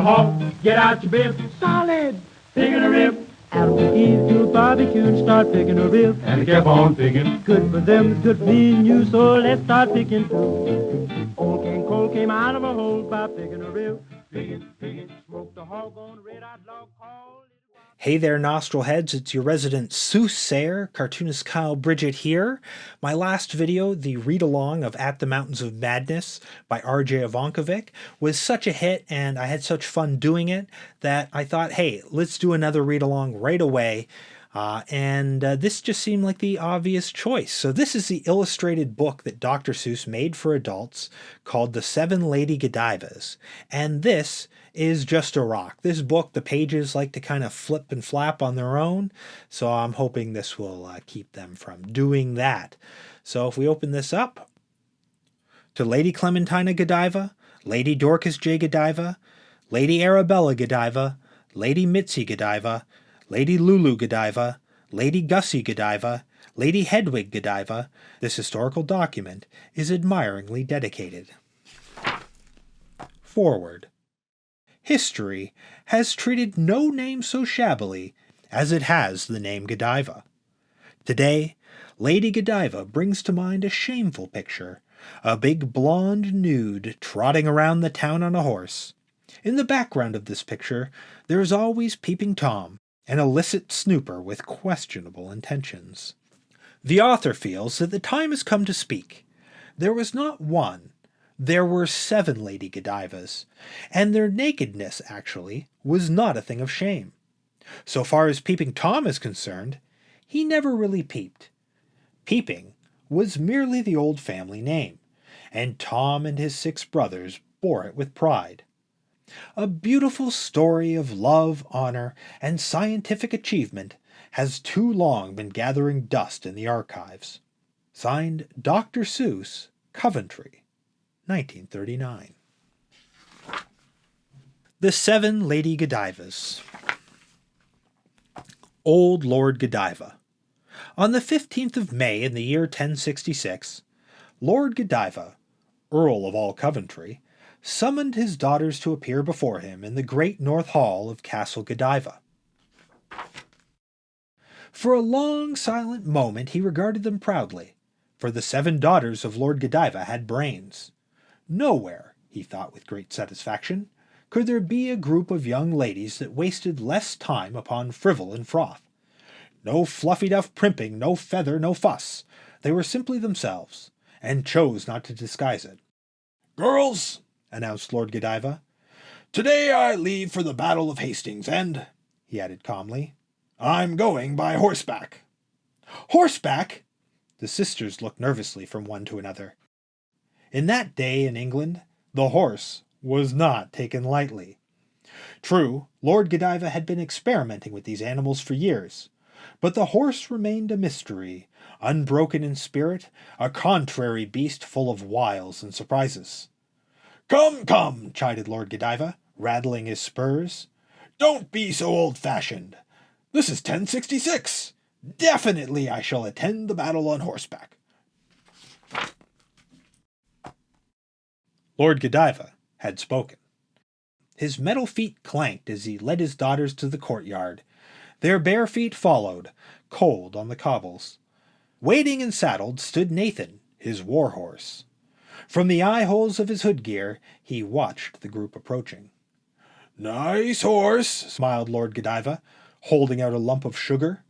hog, get out your bib, solid, picking a rib. Adam and Eve do a barbecue and start picking a rib. And they kept on picking. Good for them, it's good for me and you, so let's start picking too. Old King Cole came out of a hole by picking a rib. Picking, smoked a hog on a red outlaw called. Hey there, Nostril Heads, it's your resident soothsayer, cartoonist Kyle Bridgett here. My last video, the read-along of At the Mountains of Madness by R.J. Ivankovic, was such a hit and I had such fun doing it that I thought, hey, let's do another read-along right away. This just seemed like the obvious choice. So this is the illustrated book that Dr. Seuss made for adults called The Seven Lady Godivas. And this is just a rock. This book, the pages like to kind of flip and flap on their own. So I'm hoping this will keep them from doing that. So if we open this up to Lady Clementina Godiva, Lady Dorcas J. Godiva, Lady Arabella Godiva, Lady Mitzi Godiva, Lady Lulu Godiva, Lady Gussie Godiva, Lady Hedwig Godiva, this historical document is admiringly dedicated. Forward. History has treated no name so shabbily as it has the name Godiva. Today, Lady Godiva brings to mind a shameful picture, a big blonde nude trotting around the town on a horse. In the background of this picture, there is always Peeping Tom, an illicit snooper with questionable intentions. The author feels that the time has come to speak. There was not one, there were 7 Lady Godivas, and their nakedness, actually, was not a thing of shame. So far as Peeping Tom is concerned, he never really peeped. Peeping was merely the old family name, and Tom and his 6 brothers bore it with pride. A beautiful story of love, honor, and scientific achievement has too long been gathering dust in the archives. Signed, Dr. Seuss, Coventry, 1939. The Seven Lady Godivas. Old Lord Godiva. On the 15th of May in the year 1066, Lord Godiva, Earl of all Coventry, summoned his daughters to appear before him in the great North Hall of Castle Godiva. For a long silent moment he regarded them proudly, for the 7 daughters of Lord Godiva had brains. Nowhere, he thought with great satisfaction, could there be a group of young ladies that wasted less time upon frivol and froth. No fluffy-duff primping, no feather, no fuss. They were simply themselves, and chose not to disguise it. "Girls," announced Lord Godiva, "today I leave for the Battle of Hastings, and," he added calmly, "I'm going by horseback." "Horseback?" The sisters looked nervously from one to another. In that day in England, the horse was not taken lightly. True, Lord Godiva had been experimenting with these animals for years, but the horse remained a mystery, unbroken in spirit, a contrary beast full of wiles and surprises. "Come, come," chided Lord Godiva, rattling his spurs. "Don't be so old-fashioned. This is 1066. Definitely I shall attend the battle on horseback." Lord Godiva had spoken. His metal feet clanked as he led his daughters to the courtyard. Their bare feet followed, cold on the cobbles. Waiting and saddled stood Nathan, his war horse. From the eye-holes of his hood gear, he watched the group approaching. "Nice horse," smiled Lord Godiva, holding out a lump of sugar.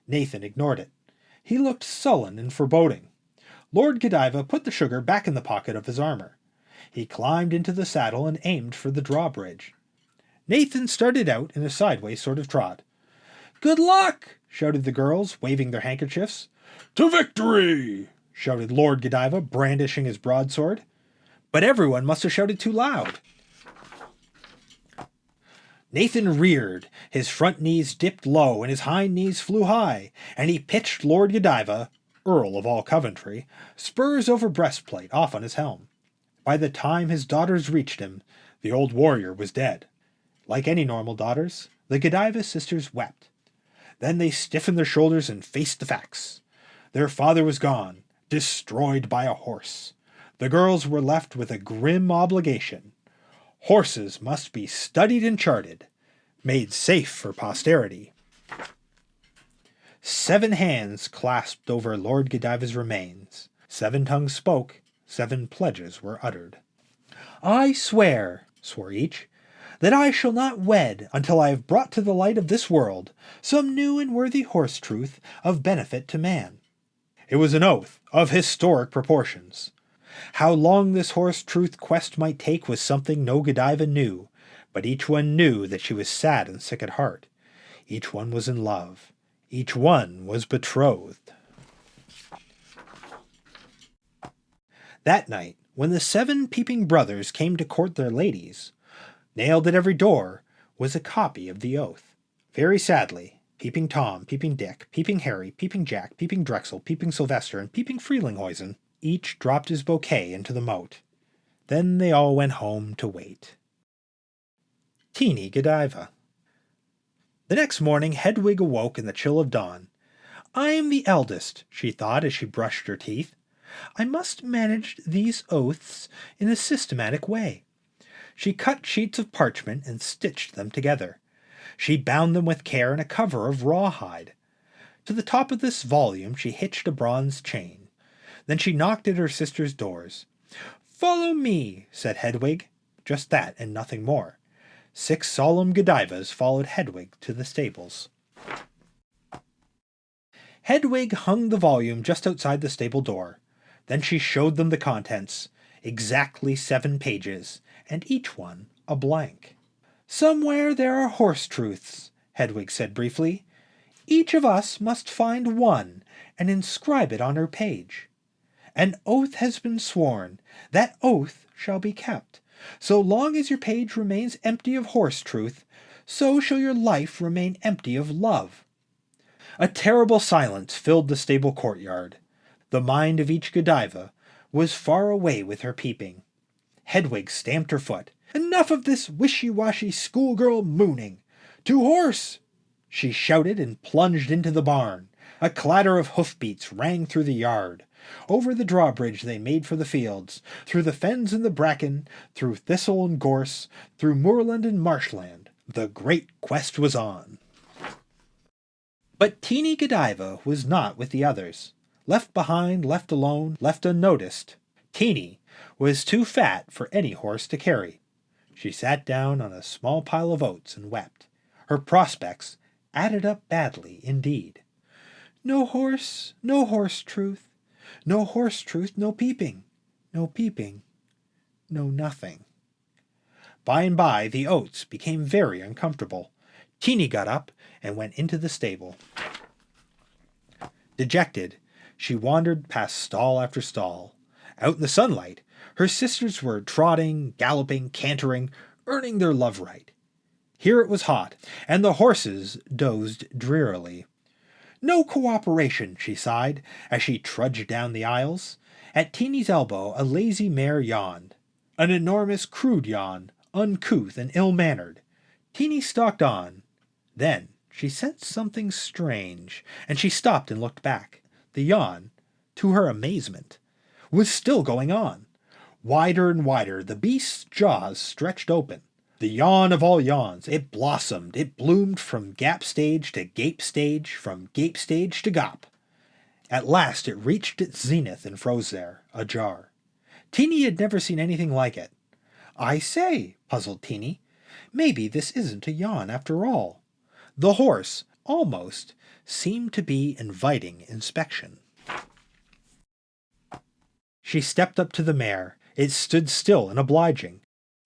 Nathan ignored it. He looked sullen and foreboding. Lord Godiva put the sugar back in the pocket of his armor. He climbed into the saddle and aimed for the drawbridge. Nathan started out in a sideways sort of trot. "Good luck!" shouted the girls, waving their handkerchiefs. "To victory!" shouted Lord Godiva, brandishing his broadsword. But everyone must have shouted too loud. Nathan reared, his front knees dipped low and his hind knees flew high, and he pitched Lord Godiva, Earl of all Coventry, spurs over breastplate off on his helm. By the time his daughters reached him, the old warrior was dead. Like any normal daughters, the Godiva sisters wept. Then they stiffened their shoulders and faced the facts. Their father was gone, destroyed by a horse. The girls were left with a grim obligation. Horses must be studied and charted, made safe for posterity. 7 hands clasped over Lord Godiva's remains. 7 tongues spoke, 7 pledges were uttered. I swear, swore each, that I shall not wed until I have brought to the light of this world some new and worthy horse-truth of benefit to man. It was an oath of historic proportions. How long this horse-truth quest might take was something no Godiva knew, but each one knew that she was sad and sick at heart. Each one was in love. Each one was betrothed. That night, when the 7 peeping brothers came to court their ladies, nailed at every door was a copy of the oath. Very sadly, Peeping Tom, Peeping Dick, Peeping Harry, Peeping Jack, Peeping Drexel, Peeping Sylvester, and Peeping Frelinghuysen each dropped his bouquet into the moat. Then they all went home to wait. Teeny Godiva. The next morning Hedwig awoke in the chill of dawn. I am the eldest, she thought as she brushed her teeth. I must manage these oaths in a systematic way. She cut sheets of parchment and stitched them together. She bound them with care in a cover of rawhide. To the top of this volume she hitched a bronze chain. Then she knocked at her sisters' doors. Follow me, said Hedwig. Just that, and nothing more. 6 solemn Godivas followed Hedwig to the stables. Hedwig hung the volume just outside the stable door. Then she showed them the contents, exactly 7 pages, and each one a blank. Somewhere there are horse-truths, Hedwig said briefly. Each of us must find one and inscribe it on her page. An oath has been sworn. That oath shall be kept. So long as your page remains empty of horse-truth, so shall your life remain empty of love. A terrible silence filled the stable courtyard. The mind of each Godiva was far away with her peeping. Hedwig stamped her foot. Enough of this wishy-washy schoolgirl mooning. To horse! She shouted and plunged into the barn. A clatter of hoofbeats rang through the yard. Over the drawbridge they made for the fields, through the fens and the bracken, through thistle and gorse, through moorland and marshland. The great quest was on. But Teeny Godiva was not with the others. Left behind, left alone, left unnoticed, Teeny was too fat for any horse to carry. She sat down on a small pile of oats and wept. Her prospects added up badly indeed. No horse-truth. No horse-truth, no peeping. No peeping, no nothing. By and by the oats became very uncomfortable. Teeny got up and went into the stable. Dejected, she wandered past stall after stall. Out in the sunlight, her sisters were trotting, galloping, cantering, earning their love right. Here it was hot, and the horses dozed drearily. No cooperation, she sighed, as she trudged down the aisles. At Teeny's elbow a lazy mare yawned. An enormous crude yawn, uncouth and ill-mannered. Teeny stalked on. Then she sensed something strange, and she stopped and looked back. The yawn, to her amazement, was still going on. Wider and wider the beast's jaws stretched open. The yawn of all yawns, it blossomed, it bloomed from gap stage to gape stage, from gape stage to gop. At last it reached its zenith and froze there, ajar. Teeny had never seen anything like it. I say, puzzled Teeny, maybe this isn't a yawn after all. The horse, almost, seemed to be inviting inspection. She stepped up to the mare. It stood still and obliging.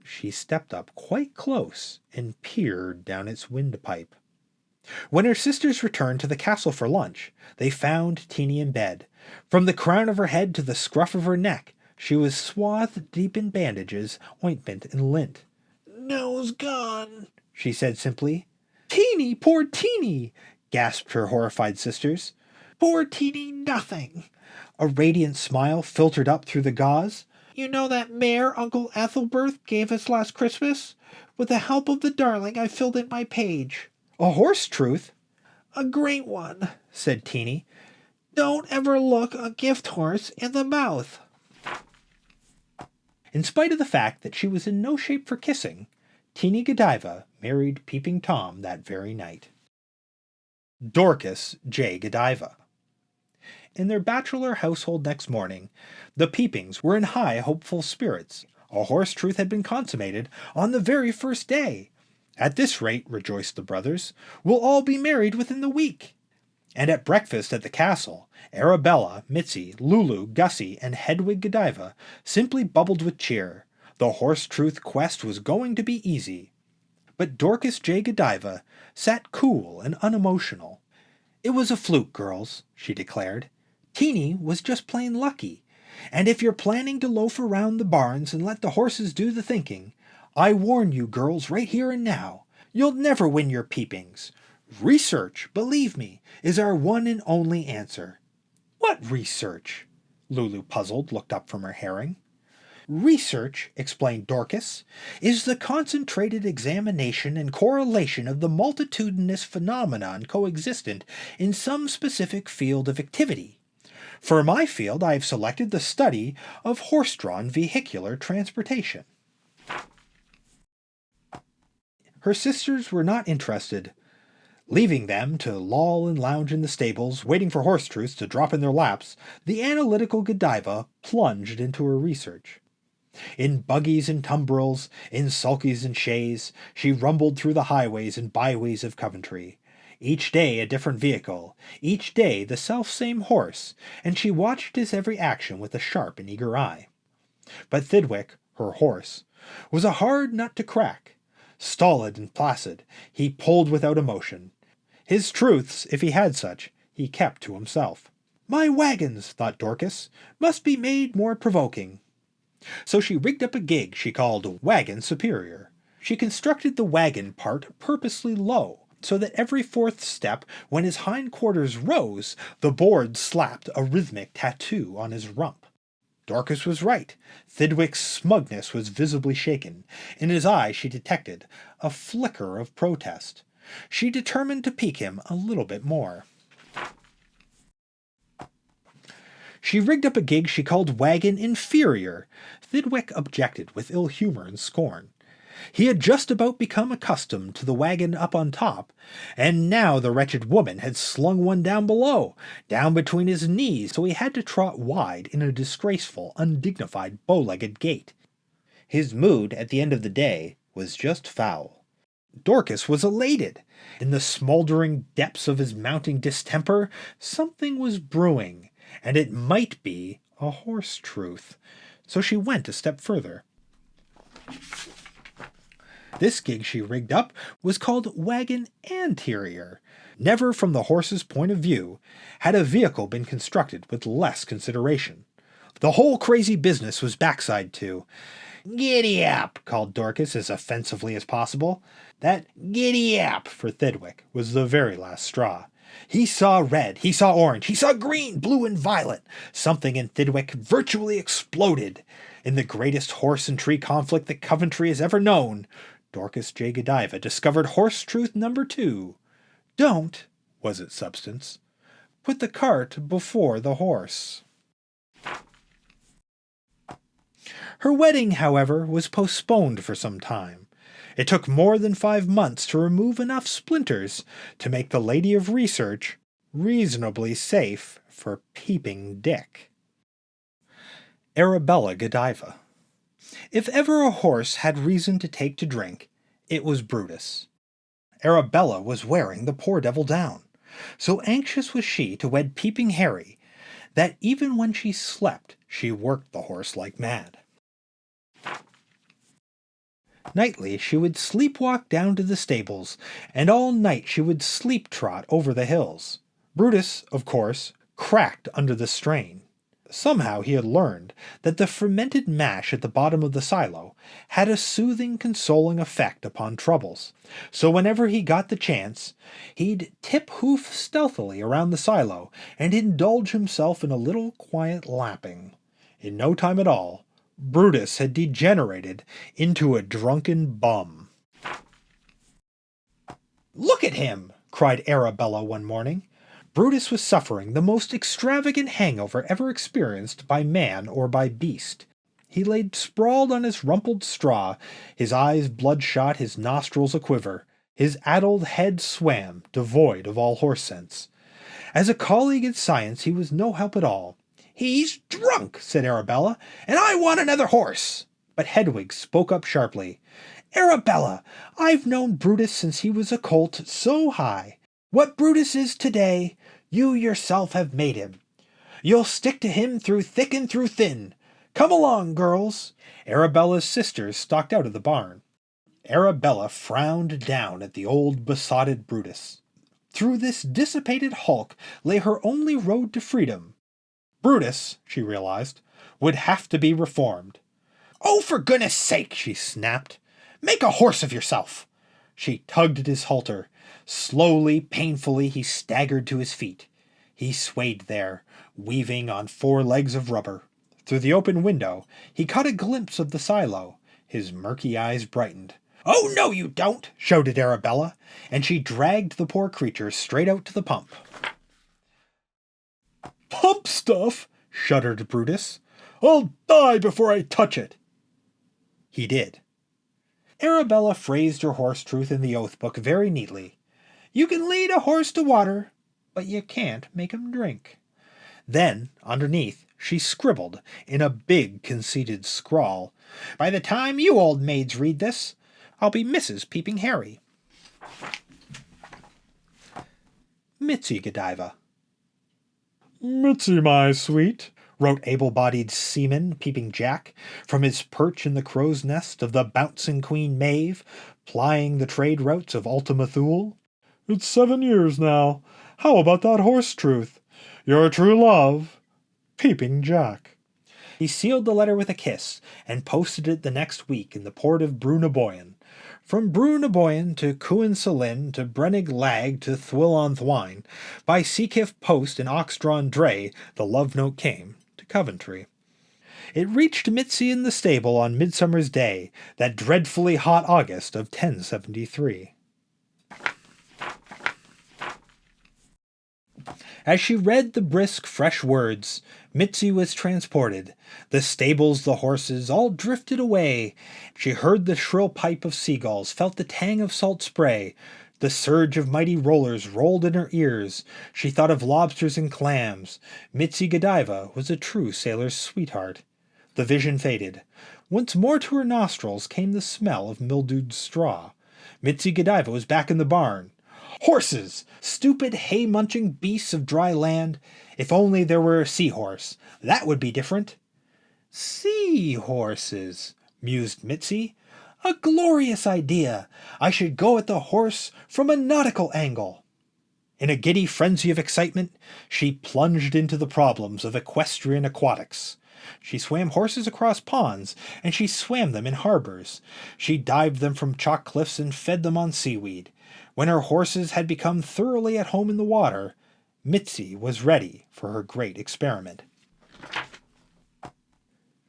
She stepped up quite close and peered down its windpipe. When her sisters returned to the castle for lunch, they found Teeny in bed. From the crown of her head to the scruff of her neck, she was swathed deep in bandages, ointment, and lint. "Nose gone," she said simply. "Teeny, poor Teeny!" gasped her horrified sisters. "Poor Teeny nothing!" A radiant smile filtered up through the gauze. "You know that mare Uncle Ethelbert gave us last Christmas? With the help of the darling, I filled in my page." "A horse-truth?" "A great one," said Teeny. "Don't ever look a gift horse in the mouth." In spite of the fact that she was in no shape for kissing, Teeny Godiva married Peeping Tom that very night. Dorcas J. Godiva. In their bachelor household next morning, the Peepings were in high hopeful spirits. A horse truth had been consummated on the very first day. At this rate, rejoiced the brothers, we'll all be married within the week. And at breakfast at the castle, Arabella, Mitzi, Lulu, Gussie, and Hedwig Godiva simply bubbled with cheer. The horse truth quest was going to be easy. But Dorcas J. Godiva sat cool and unemotional. It was a fluke, girls, she declared. Teeny was just plain lucky. And if you're planning to loaf around the barns and let the horses do the thinking, I warn you girls right here and now, you'll never win your peepings. Research, believe me, is our one and only answer. What research? Lulu, puzzled, looked up from her herring. Research, explained Dorcas, is the concentrated examination and correlation of the multitudinous phenomenon coexistent in some specific field of activity. For my field, I have selected the study of horse-drawn vehicular transportation. Her sisters were not interested. Leaving them to loll and lounge in the stables, waiting for horse truths to drop in their laps, the analytical Godiva plunged into her research. In buggies and tumbrils, in sulkies and shays, she rumbled through the highways and byways of Coventry. Each day a different vehicle, each day the self-same horse, and she watched his every action with a sharp and eager eye. But Thidwick, her horse, was a hard nut to crack. Stolid and placid, he pulled without emotion. His truths, if he had such, he kept to himself. My wagons, thought Dorcas, must be made more provoking. So she rigged up a gig she called Wagon Superior. She constructed the wagon part purposely low, so that every fourth step, when his hindquarters rose, the board slapped a rhythmic tattoo on his rump. Dorcas was right. Thidwick's smugness was visibly shaken. In his eye she detected a flicker of protest. She determined to pique him a little bit more. She rigged up a gig she called Wagon Inferior. Thidwick objected with ill humor and scorn. He had just about become accustomed to the wagon up on top, and now the wretched woman had slung one down below, down between his knees, so he had to trot wide in a disgraceful, undignified, bow-legged gait. His mood, at the end of the day, was just foul. Dorcas was elated. In the smoldering depths of his mounting distemper, something was brewing, and it might be a horse truth. So she went a step further. This gig she rigged up was called Wagon Anterior. Never from the horse's point of view had a vehicle been constructed with less consideration. The whole crazy business was backside to. Giddy up, called Dorcas as offensively as possible. That giddy up for Thidwick was the very last straw. He saw red, he saw orange, he saw green, blue, and violet. Something in Thidwick virtually exploded. In the greatest horse and tree conflict that Coventry has ever known, Dorcas J. Godiva discovered horse truth number 2. Don't, was its substance, put the cart before the horse. Her wedding, however, was postponed for some time. It took more than 5 months to remove enough splinters to make the Lady of Research reasonably safe for Peeping Dick. Arabella Godiva. If ever a horse had reason to take to drink, it was Brutus. Arabella was wearing the poor devil down. So anxious was she to wed Peeping Harry, that even when she slept, she worked the horse like mad. Nightly she would sleepwalk down to the stables, and all night she would sleep-trot over the hills. Brutus, of course, cracked under the strain. Somehow he had learned that the fermented mash at the bottom of the silo had a soothing, consoling effect upon troubles, so whenever he got the chance, he'd tip-hoof stealthily around the silo and indulge himself in a little quiet lapping. In no time at all, Brutus had degenerated into a drunken bum. "Look at him!" cried Arabella one morning. Brutus was suffering the most extravagant hangover ever experienced by man or by beast. He lay sprawled on his rumpled straw, his eyes bloodshot, his nostrils a-quiver. His addled head swam, devoid of all horse sense. As a colleague in science he was no help at all. "He's drunk," said Arabella, "and I want another horse." But Hedwig spoke up sharply. "Arabella, I've known Brutus since he was a colt so high. What Brutus is today, you yourself have made him. You'll stick to him through thick and through thin. Come along, girls." Arabella's sisters stalked out of the barn. Arabella frowned down at the old besotted Brutus. Through this dissipated hulk lay her only road to freedom. Brutus, she realized, would have to be reformed. "Oh, for goodness sake," she snapped. "Make a horse of yourself." She tugged at his halter. Slowly, painfully, he staggered to his feet. He swayed there, weaving on 4 legs of rubber. Through the open window, he caught a glimpse of the silo. His murky eyes brightened. "Oh, no, you don't!" shouted Arabella, and she dragged the poor creature straight out to the pump. "Pump stuff!" shuddered Brutus. "I'll die before I touch it." He did. Arabella phrased her horse truth in the oath book very neatly. "You can lead a horse to water, but you can't make him drink." Then, underneath, she scribbled, in a big conceited scrawl, "By the time you old maids read this, I'll be Mrs. Peeping Harry." Mitzi Godiva. "Mitzi, my sweet," wrote able-bodied seaman Peeping Jack, from his perch in the crow's nest of the bouncing Queen Maeve, plying the trade routes of Ultima Thule. "It's 7 years now. How about that horse truth? Your true love, Peeping Jack." He sealed the letter with a kiss, and posted it the next week in the port of Brunaboyan. From Brunaboyan to Cuan Salin to Brennig Lag to Thwil on Thwine, by Seakiff post and ox-drawn dray, the love note came to Coventry. It reached Mitzi in the stable on Midsummer's Day, that dreadfully hot August of 1073. As she read the brisk, fresh words, Mitzi was transported. The stables, the horses, all drifted away. She heard the shrill pipe of seagulls, felt the tang of salt spray. The surge of mighty rollers rolled in her ears. She thought of lobsters and clams. Mitzi Godiva was a true sailor's sweetheart. The vision faded. Once more to her nostrils came the smell of mildewed straw. Mitzi Godiva was back in the barn. Horses! Stupid hay-munching beasts of dry land. If only there were a seahorse. That would be different. "Seahorses," mused Mitzi. "A glorious idea. I should go at the horse from a nautical angle." In a giddy frenzy of excitement, she plunged into the problems of equestrian aquatics. She swam horses across ponds, and she swam them in harbors. She dived them from chalk cliffs and fed them on seaweed. When her horses had become thoroughly at home in the water, Mitzi was ready for her great experiment.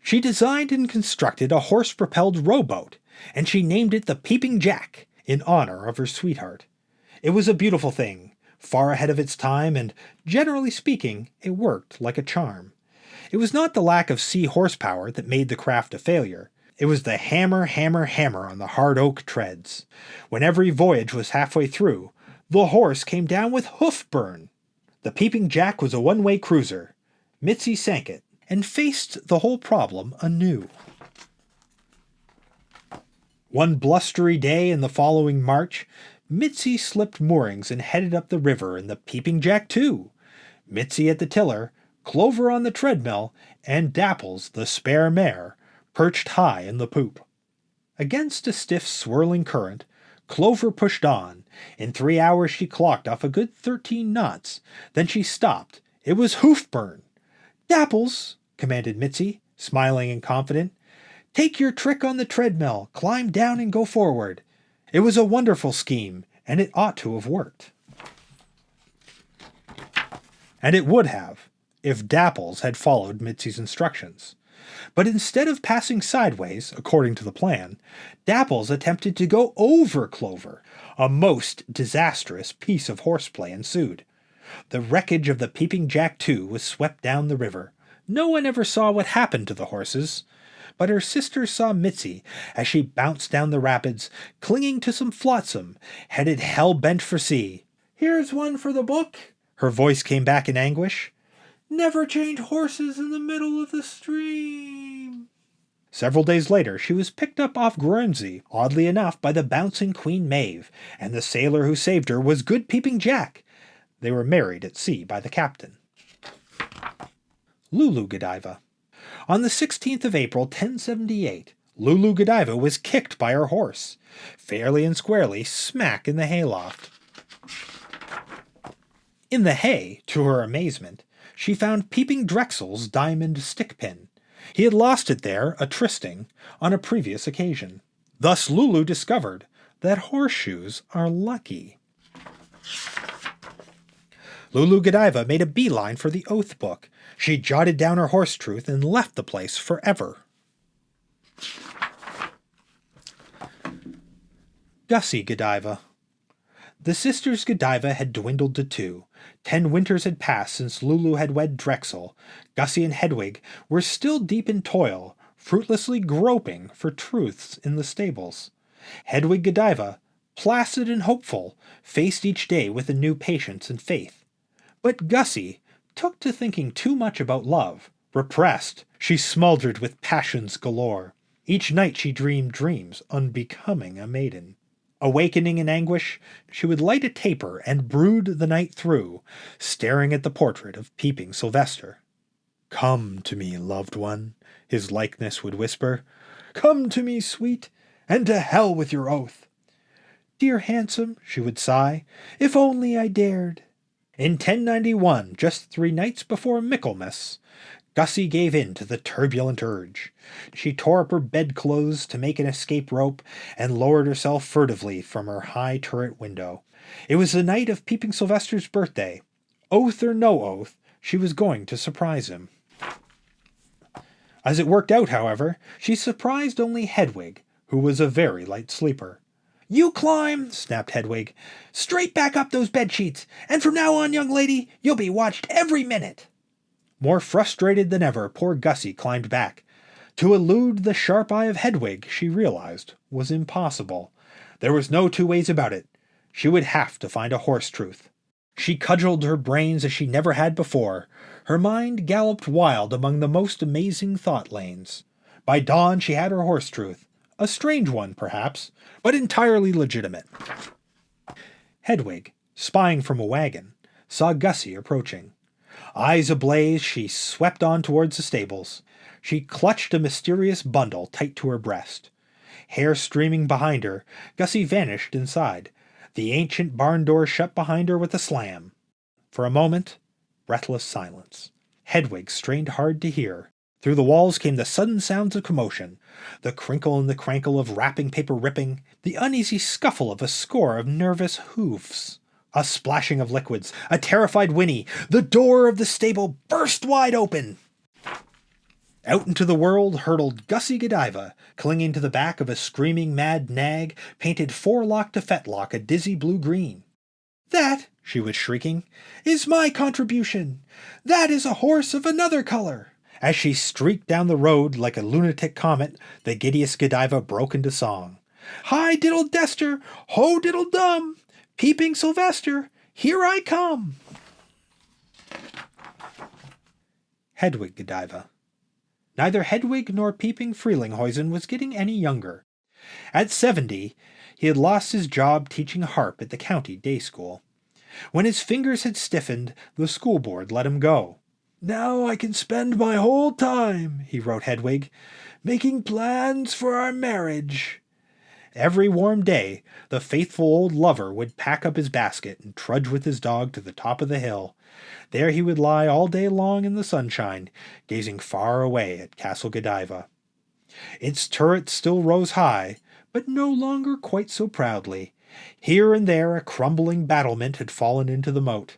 She designed and constructed a horse-propelled rowboat, and she named it the Peeping Jack, in honor of her sweetheart. It was a beautiful thing, far ahead of its time, and, generally speaking, it worked like a charm. It was not the lack of sea horsepower that made the craft a failure. It was the hammer, hammer, hammer on the hard oak treads. When every voyage was halfway through, the horse came down with hoof burn. The Peeping Jack was a one-way cruiser. Mitzi sank it, and faced the whole problem anew. One blustery day in the following March, Mitzi slipped moorings and headed up the river in the Peeping Jack too. Mitzi at the tiller, Clover on the treadmill, and Dapples, the spare mare, perched high in the poop. Against a stiff swirling current, Clover pushed on. In 3 hours she clocked off a good 13 knots. Then she stopped. It was hoof burn. "Dapples," commanded Mitzi, smiling and confident, "take your trick on the treadmill, climb down and go forward." It was a wonderful scheme, and it ought to have worked. And it would have, if Dapples had followed Mitzi's instructions. But instead of passing sideways, according to the plan, Dapples attempted to go over Clover. A most disastrous piece of horseplay ensued. The wreckage of the Peeping Jack too was swept down the river. No one ever saw what happened to the horses. but her sisters saw Mitzi as she bounced down the rapids, clinging to some flotsam, headed hell-bent for sea. "Here's one for the book," her voice came back in anguish. "Never change horses in the middle of the stream." Several days later she was picked up off Guernsey, oddly enough by the bouncing Queen Maeve, and the sailor who saved her was good Peeping Jack. They were married at sea by the captain. Lulu Godiva. On the 16th of April, 1078, Lulu Godiva was kicked by her horse, fairly and squarely smack in the hayloft. In the hay, to her amazement, she found Peeping Drexel's diamond stick-pin. He had lost it there, a-trysting, on a previous occasion. Thus Lulu discovered that horseshoes are lucky. Lulu Godiva made a beeline for the oath book. She jotted down her horse truth and left the place forever. Gussie Godiva. The sisters Godiva had dwindled to 2. 10 winters had passed since Lulu had wed Drexel. Gussie and Hedwig were still deep in toil, fruitlessly groping for truths in the stables. Hedwig Godiva, placid and hopeful, faced each day with a new patience and faith. But Gussie took to thinking too much about love. Repressed, she smoldered with passions galore. Each night she dreamed dreams unbecoming a maiden. Awakening in anguish, she would light a taper and brood the night through, staring at the portrait of Peeping Sylvester. "Come to me, loved one," his likeness would whisper. "Come to me, sweet, and to hell with your oath." "Dear handsome," she would sigh, "if only I dared." In 1091, just 3 nights before Michaelmas, Gussie gave in to the turbulent urge. She tore up her bedclothes to make an escape rope and lowered herself furtively from her high turret window. It was the night of Peeping Sylvester's birthday. Oath or no oath, she was going to surprise him. As it worked out, however, she surprised only Hedwig, who was a very light sleeper. "You climb," snapped Hedwig, "straight back up those bedsheets, and from now on, young lady, you'll be watched every minute." More frustrated than ever, poor Gussie climbed back. To elude the sharp eye of Hedwig, she realized, was impossible. There was no 2 ways about it. She would have to find a horse truth. She cudgeled her brains as she never had before. Her mind galloped wild among the most amazing thought lanes. By dawn she had her horse truth. A strange one, perhaps, but entirely legitimate. Hedwig, spying from a wagon, saw Gussie approaching. Eyes ablaze, she swept on towards the stables. She clutched a mysterious bundle tight to her breast. Hair streaming behind her, Gussie vanished inside. The ancient barn door shut behind her with a slam. For a moment, breathless silence. Hedwig strained hard to hear. Through the walls came the sudden sounds of commotion, the crinkle and the crankle of wrapping paper ripping, the uneasy scuffle of a score of nervous hoofs. A splashing of liquids, a terrified whinny, the door of the stable burst wide open. Out into the world hurtled Gussie Godiva, clinging to the back of a screaming mad nag, painted forelock to fetlock a dizzy blue-green. "That," she was shrieking, "is my contribution! That is a horse of another color!" As she streaked down the road like a lunatic comet, the giddiest Godiva broke into song. "Hi diddle dester, ho diddle dum, Peeping Sylvester, here I come!" Hedwig Godiva. Neither Hedwig nor Peeping Frelinghuysen was getting any younger. At 70, he had lost his job teaching harp at the county day school. When his fingers had stiffened, the school board let him go. "Now I can spend my whole time," he wrote Hedwig, "making plans for our marriage." Every warm day, the faithful old lover would pack up his basket and trudge with his dog to the top of the hill. There he would lie all day long in the sunshine, gazing far away at Castle Godiva. Its turrets still rose high, but no longer quite so proudly. Here and there a crumbling battlement had fallen into the moat.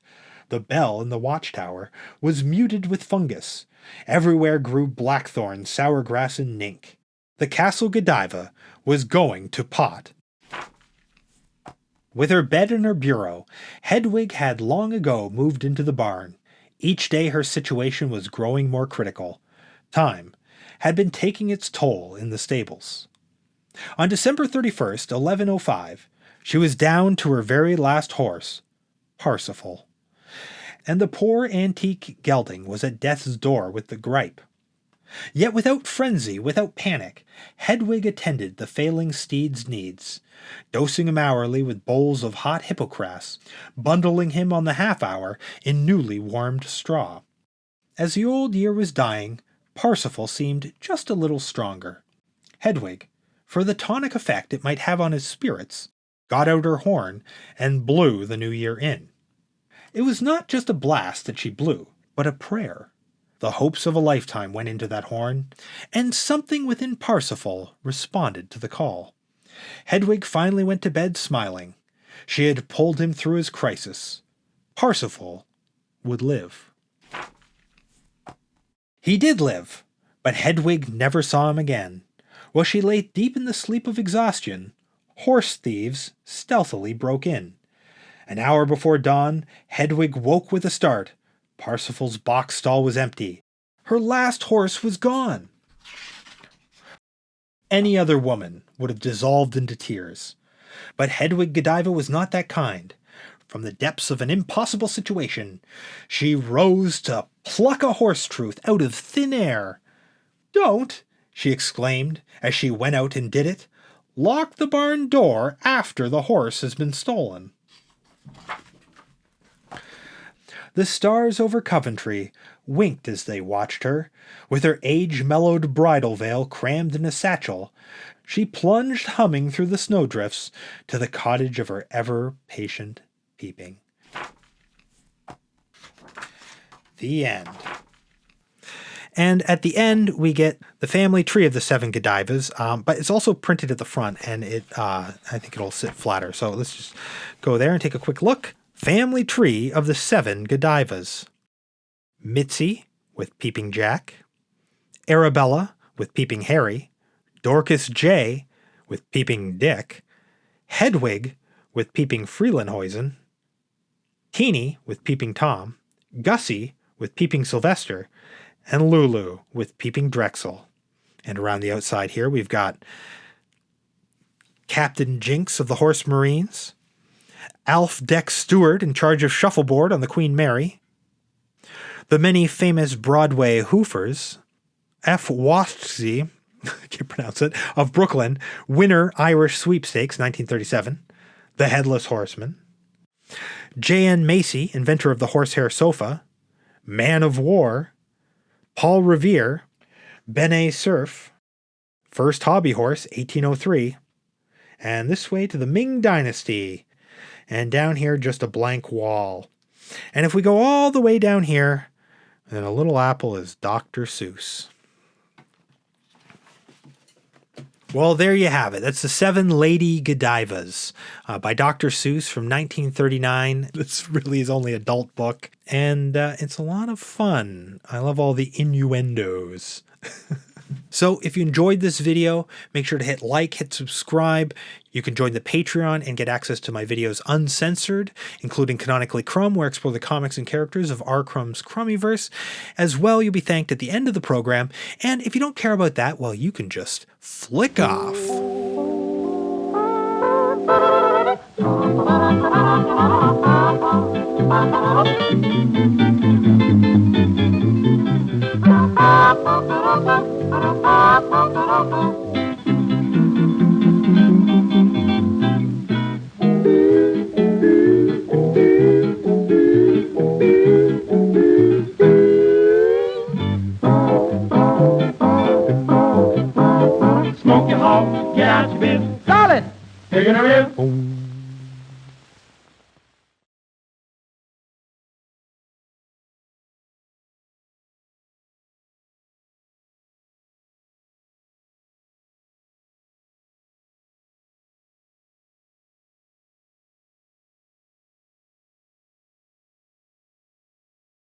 The bell in the watchtower was muted with fungus. Everywhere grew blackthorn, sour grass, and nink. The Castle Godiva was going to pot. With her bed and her bureau, Hedwig had long ago moved into the barn. Each day her situation was growing more critical. Time, had been taking its toll in the stables. On December 31st, 1105, she was down to her very last horse, Parsifal, and the poor antique gelding was at death's door with the gripe. Yet without frenzy, without panic, Hedwig attended the failing steed's needs, dosing him hourly with bowls of hot hippocras, bundling him on the half-hour in newly warmed straw. As the old year was dying, Parsifal seemed just a little stronger. Hedwig, for the tonic effect it might have on his spirits, got out her horn and blew the new year in. It was not just a blast that she blew, but a prayer. The hopes of a lifetime went into that horn, and something within Parsifal responded to the call. Hedwig finally went to bed smiling. She had pulled him through his crisis. Parsifal would live. He did live, but Hedwig never saw him again. While she lay deep in the sleep of exhaustion, horse thieves stealthily broke in. An hour before dawn, Hedwig woke with a start. Parsifal's box stall was empty. Her last horse was gone. Any other woman would have dissolved into tears. But Hedwig Godiva was not that kind. From the depths of an impossible situation, she rose to pluck a horse truth out of thin air. "Don't," she exclaimed, as she went out and did it, "lock the barn door after the horse has been stolen." The stars over Coventry winked as they watched her. With her age-mellowed bridal veil crammed in a satchel, she plunged humming through the snowdrifts to the cottage of her ever-patient peeping. The end. And at the end, we get the family tree of the seven Godivas, but it's also printed at the front, and I think it'll sit flatter. So let's just go there and take a quick look. Family tree of the seven Godivas. Mitzi with Peeping Jack, Arabella with Peeping Harry, Dorcas J with Peeping Dick, Hedwig with Peeping Freelandhuisen, Teeny with Peeping Tom, Gussie with Peeping Sylvester, and Lulu with Peeping Drexel. And around the outside here, we've got Captain Jinks of the Horse Marines, Alf Deck Stewart in charge of shuffleboard on the Queen Mary, the many famous Broadway hoofers, F. Washtsey, I can't pronounce it, of Brooklyn, winner Irish Sweepstakes 1937, the Headless Horseman, J.N. Macy, inventor of the horsehair sofa, Man of War, Paul Revere, Benet Cerf, First Hobby Horse, 1803, and this way to the Ming Dynasty, and down here just a blank wall. And if we go all the way down here, then a little apple is Dr. Seuss. Well, there you have it. That's the Seven Lady Godivas by Dr. Seuss from 1939. This really is only an adult book, and it's a lot of fun. I love all the innuendos. So if you enjoyed this video, make sure to hit like, hit subscribe. You can join the Patreon and get access to my videos uncensored, including Canonically Crumb, where I explore the comics and characters of R. Crumb's Crummy-verse. As well, you'll be thanked at the end of the program. And if you don't care about that, well, you can just flick off.